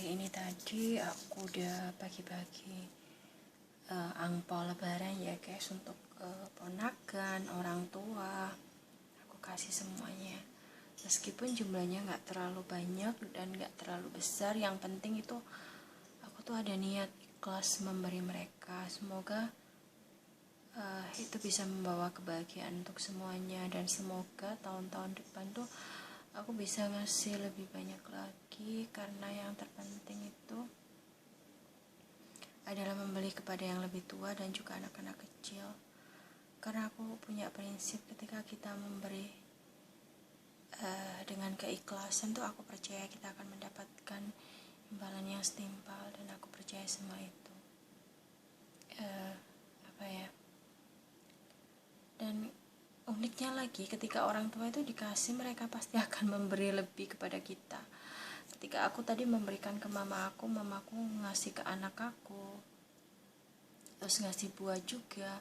Hari ini tadi aku udah bagi-bagi angpau lebaran ya guys, untuk ponakan, orang tua. Aku kasih semuanya, meskipun jumlahnya gak terlalu banyak dan gak terlalu besar. Yang penting itu aku tuh ada niat ikhlas memberi mereka. Semoga itu bisa membawa kebahagiaan untuk semuanya, dan semoga tahun-tahun depan tuh aku bisa ngasih lebih banyak lagi, karena yang terpenting itu adalah membeli kepada yang lebih tua dan juga anak-anak kecil. Karena aku punya prinsip, ketika kita memberi dengan keikhlasan tuh, aku percaya kita akan mendapatkan imbalan yang setimpal, dan aku percaya semua itu. Dan uniknya lagi, ketika orang tua itu dikasih, mereka pasti akan memberi lebih kepada kita. Ketika aku tadi memberikan ke mamaku ngasih ke anak aku, terus ngasih buah juga.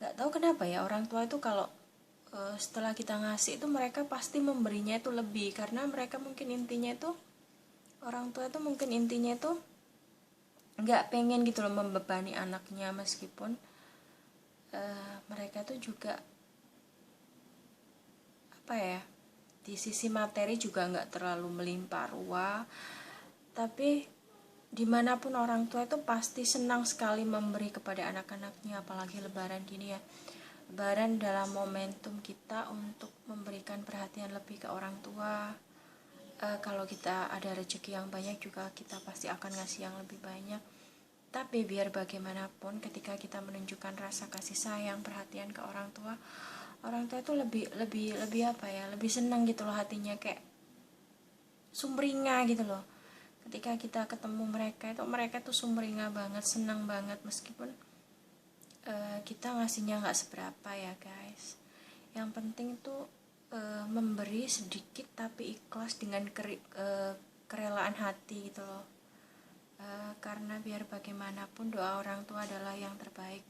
Gak tahu kenapa ya, orang tua itu kalau setelah kita ngasih itu, mereka pasti memberinya itu lebih, karena mereka mungkin intinya itu, orang tua itu mungkin intinya itu gak pengen gitu loh membebani anaknya, meskipun mereka tuh juga di sisi materi juga nggak terlalu melimpah ruah, tapi dimanapun orang tua itu pasti senang sekali memberi kepada anak-anaknya. Apalagi lebaran gini ya, lebaran dalam momentum kita untuk memberikan perhatian lebih ke orang tua. Kalau kita ada rezeki yang banyak juga, kita pasti akan ngasih yang lebih banyak. Tapi biar bagaimanapun, ketika kita menunjukkan rasa kasih sayang, perhatian ke orang tua itu lebih senang gitu loh hatinya, kayak sumringah gitu loh. Ketika kita ketemu mereka tuh sumringah banget, senang banget, meskipun kita ngasihnya nggak seberapa ya guys. Yang penting tuh memberi sedikit tapi ikhlas, dengan kerelaan hati gitu loh. Karena biar bagaimanapun doa orang tua adalah yang terbaik,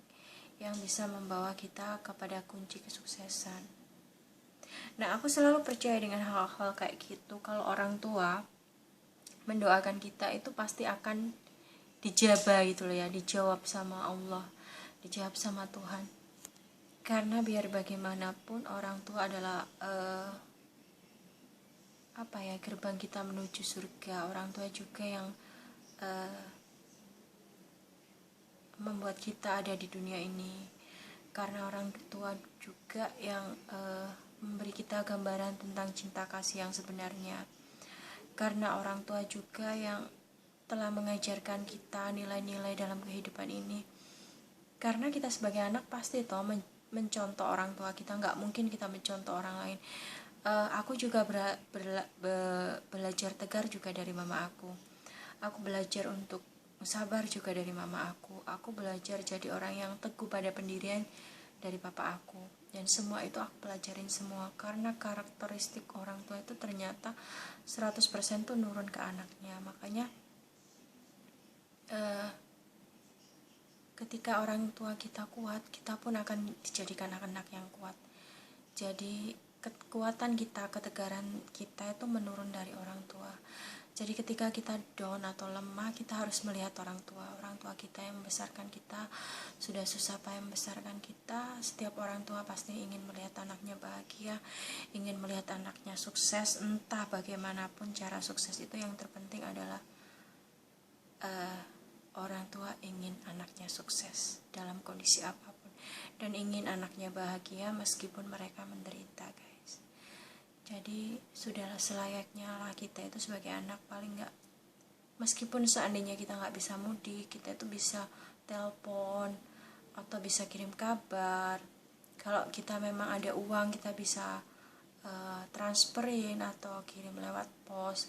yang bisa membawa kita kepada kunci kesuksesan. Nah, aku selalu percaya dengan hal-hal kayak gitu. Kalau orang tua mendoakan kita itu pasti akan dijabah gitu loh ya, dijawab sama Allah, dijawab sama Tuhan. Karena biar bagaimanapun orang tua adalah gerbang kita menuju surga. Orang tua juga yang membuat kita ada di dunia ini. Karena orang tua juga yang memberi kita gambaran tentang cinta kasih yang sebenarnya. Karena orang tua juga yang telah mengajarkan kita nilai-nilai dalam kehidupan ini. Karena kita sebagai anak pasti mencontoh orang tua kita, nggak mungkin kita mencontoh orang lain. Aku juga belajar tegar juga dari mama aku. Aku belajar untuk sabar juga dari mama aku. Aku belajar jadi orang yang teguh pada pendirian dari papa aku. Dan semua itu aku pelajarin semua, karena karakteristik orang tua itu ternyata 100% tuh nurun ke anaknya. Makanya ketika orang tua kita kuat, kita pun akan dijadikan anak yang kuat. Jadi kekuatan kita, ketegaran kita itu menurun dari orang tua. Jadi ketika kita down atau lemah, kita harus melihat orang tua kita yang membesarkan kita, sudah susah payah membesarkan kita. Setiap orang tua pasti ingin melihat anaknya bahagia, ingin melihat anaknya sukses. Entah bagaimanapun cara sukses itu, yang terpenting adalah orang tua ingin anaknya sukses dalam kondisi apapun, dan ingin anaknya bahagia meskipun mereka menderita guys. Jadi sudahlah selayaknya lah kita itu sebagai anak, paling nggak, meskipun seandainya kita nggak bisa mudik, kita itu bisa telepon atau bisa kirim kabar. Kalau kita memang ada uang, kita bisa transferin atau kirim lewat pos,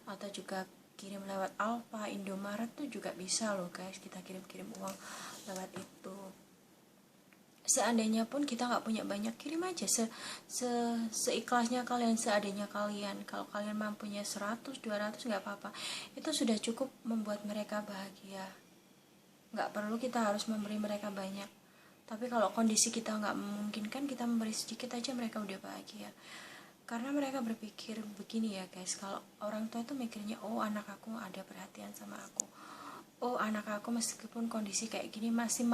atau juga kirim lewat Alfa, Indomaret tuh juga bisa loh guys, kita kirim uang lewat itu. Seandainya pun kita nggak punya banyak, kirim aja seikhlasnya kalian, seadanya kalian. Kalau kalian mampunya 100, 200 nggak apa-apa, itu sudah cukup membuat mereka bahagia. Nggak perlu kita harus memberi mereka banyak, tapi kalau kondisi kita nggak memungkinkan, kita memberi sedikit aja mereka udah bahagia. Karena mereka berpikir begini ya guys, kalau orang tua itu mikirnya, oh anak aku ada perhatian sama aku, oh anak aku meskipun kondisi kayak gini masih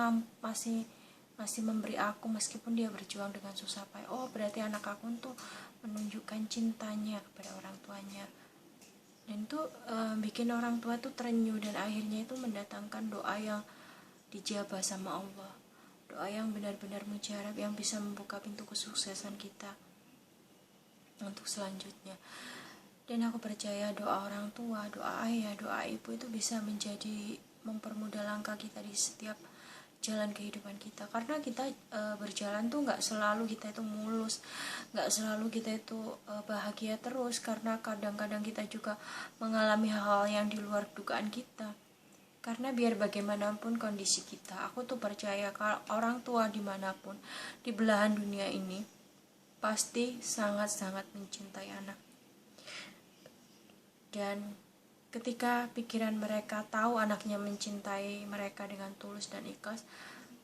memberi aku meskipun dia berjuang dengan susah payah, oh berarti anak aku tuh menunjukkan cintanya kepada orang tuanya. Dan itu bikin orang tua tuh terenyuh, dan akhirnya itu mendatangkan doa yang dijabah sama Allah, doa yang benar-benar mujarab, yang bisa membuka pintu kesuksesan kita untuk selanjutnya. Dan aku percaya doa orang tua, doa ayah, doa ibu itu bisa menjadi mempermudah langkah kita di setiap jalan kehidupan kita. Karena kita berjalan tuh nggak selalu kita itu mulus, nggak selalu kita itu bahagia terus, karena kadang-kadang kita juga mengalami hal-hal yang di luar dugaan kita. Karena biar bagaimanapun kondisi kita, aku tuh percaya kalau orang tua dimanapun di belahan dunia ini pasti sangat-sangat mencintai anak. Dan ketika pikiran mereka tahu anaknya mencintai mereka dengan tulus dan ikhlas,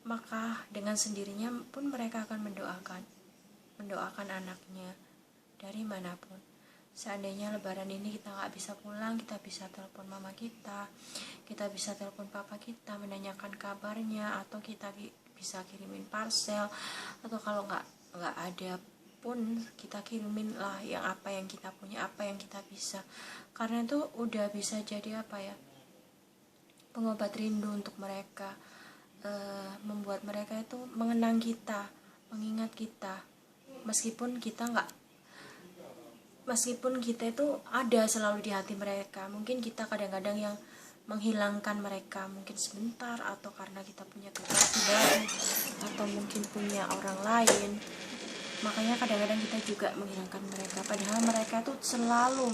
maka dengan sendirinya pun mereka akan mendoakan anaknya dari manapun. Seandainya lebaran ini kita nggak bisa pulang, kita bisa telepon mama kita bisa telepon papa kita menanyakan kabarnya, atau kita bisa kirimin parcel, atau kalau nggak ada pun kita kirimin lah yang apa yang kita punya, apa yang kita bisa. Karena itu udah bisa jadi pengobat rindu untuk mereka, membuat mereka itu mengenang kita, mengingat kita, meskipun kita itu ada selalu di hati mereka. Mungkin kita kadang-kadang yang menghilangkan mereka, mungkin sebentar, atau karena kita punya kekasih baru, atau mungkin punya orang lain, makanya kadang-kadang kita juga menghilangkan mereka. Padahal mereka tuh selalu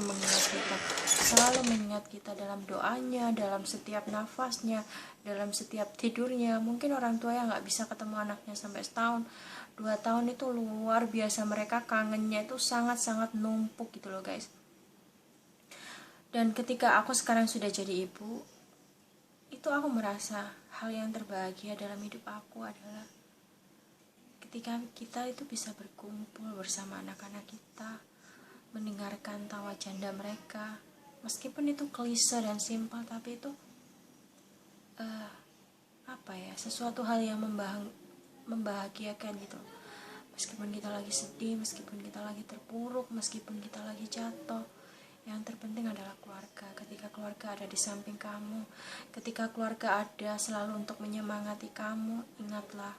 mengingat kita dalam doanya, dalam setiap nafasnya, dalam setiap tidurnya. Mungkin orang tua yang nggak bisa ketemu anaknya sampai setahun, 2 tahun itu luar biasa, mereka kangennya itu sangat-sangat numpuk gitu loh guys. Dan ketika aku sekarang sudah jadi ibu, itu aku merasa hal yang terbahagia dalam hidup aku adalah ketika kita itu bisa berkumpul bersama anak-anak kita, mendengarkan tawa canda mereka. Meskipun itu klise dan simpel, tapi itu sesuatu hal yang membahagiakan gitu. Meskipun kita lagi sedih, meskipun kita lagi terpuruk, meskipun kita lagi jatuh, yang terpenting adalah keluarga. Ketika keluarga ada di samping kamu, ketika keluarga ada selalu untuk menyemangati kamu, ingatlah,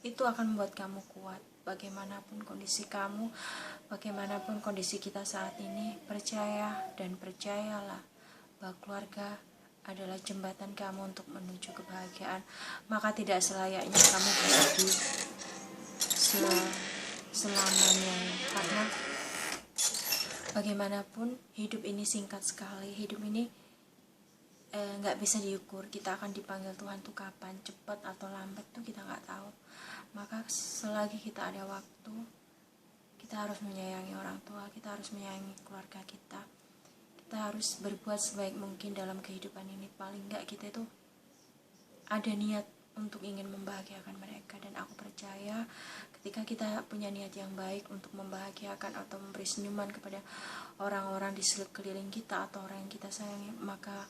itu akan membuat kamu kuat. Bagaimanapun kondisi kamu, bagaimanapun kondisi kita saat ini, percaya dan percayalah bahwa keluarga adalah jembatan kamu untuk menuju kebahagiaan. Maka tidak selayaknya kamu bersedih selamanya, karena bagaimanapun hidup ini singkat sekali. Hidup ini nggak bisa diukur. Kita akan dipanggil Tuhan tuh kapan, cepat atau lambat tuh kita nggak tahu. Maka selagi kita ada waktu, kita harus menyayangi orang tua, kita harus menyayangi keluarga kita harus berbuat sebaik mungkin dalam kehidupan ini. Paling nggak kita itu ada niat untuk ingin membahagiakan mereka. Dan aku percaya ketika kita punya niat yang baik untuk membahagiakan atau memberi senyuman kepada orang-orang di sekeliling kita atau orang yang kita sayangi, maka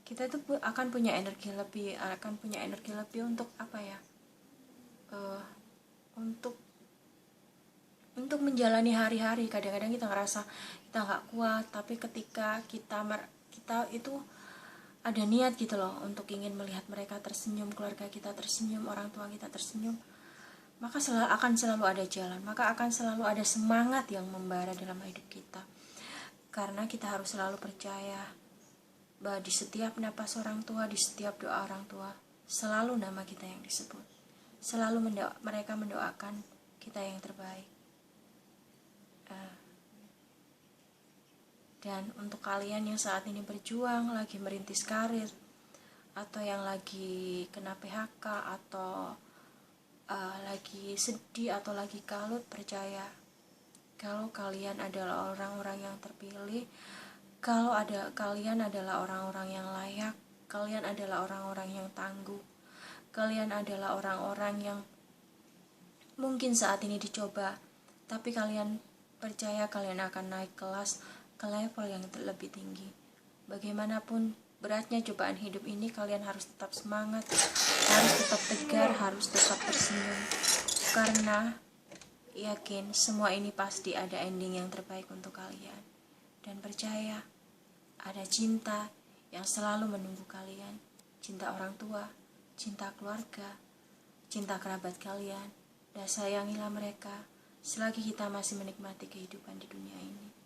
kita itu akan punya energi lebih, untuk untuk menjalani hari-hari. Kadang-kadang kita ngerasa kita nggak kuat, tapi ketika kita itu ada niat gitu loh untuk ingin melihat mereka tersenyum, keluarga kita tersenyum, orang tua kita tersenyum, maka akan selalu ada jalan, maka akan selalu ada semangat yang membara dalam hidup kita. Karena kita harus selalu percaya bahwa di setiap napas orang tua, di setiap doa orang tua, selalu nama kita yang disebut, selalu mereka mendoakan kita yang terbaik. Dan untuk kalian yang saat ini berjuang, lagi merintis karir, atau yang lagi kena PHK, atau lagi sedih, atau lagi kalut, percaya kalau kalian adalah orang-orang yang terpilih, kalau kalian adalah orang-orang yang layak, kalian adalah orang-orang yang tangguh, kalian adalah orang-orang yang mungkin saat ini dicoba, tapi kalian Percaya kalian akan naik kelas ke level yang lebih tinggi. Bagaimanapun beratnya cobaan hidup ini, kalian harus tetap semangat, harus tetap tegar, harus tetap tersenyum. Karena yakin semua ini pasti ada ending yang terbaik untuk kalian. Dan percaya, ada cinta yang selalu menunggu kalian. Cinta orang tua, cinta keluarga, cinta kerabat kalian. Dan sayangilah mereka selagi kita masih menikmati kehidupan di dunia ini.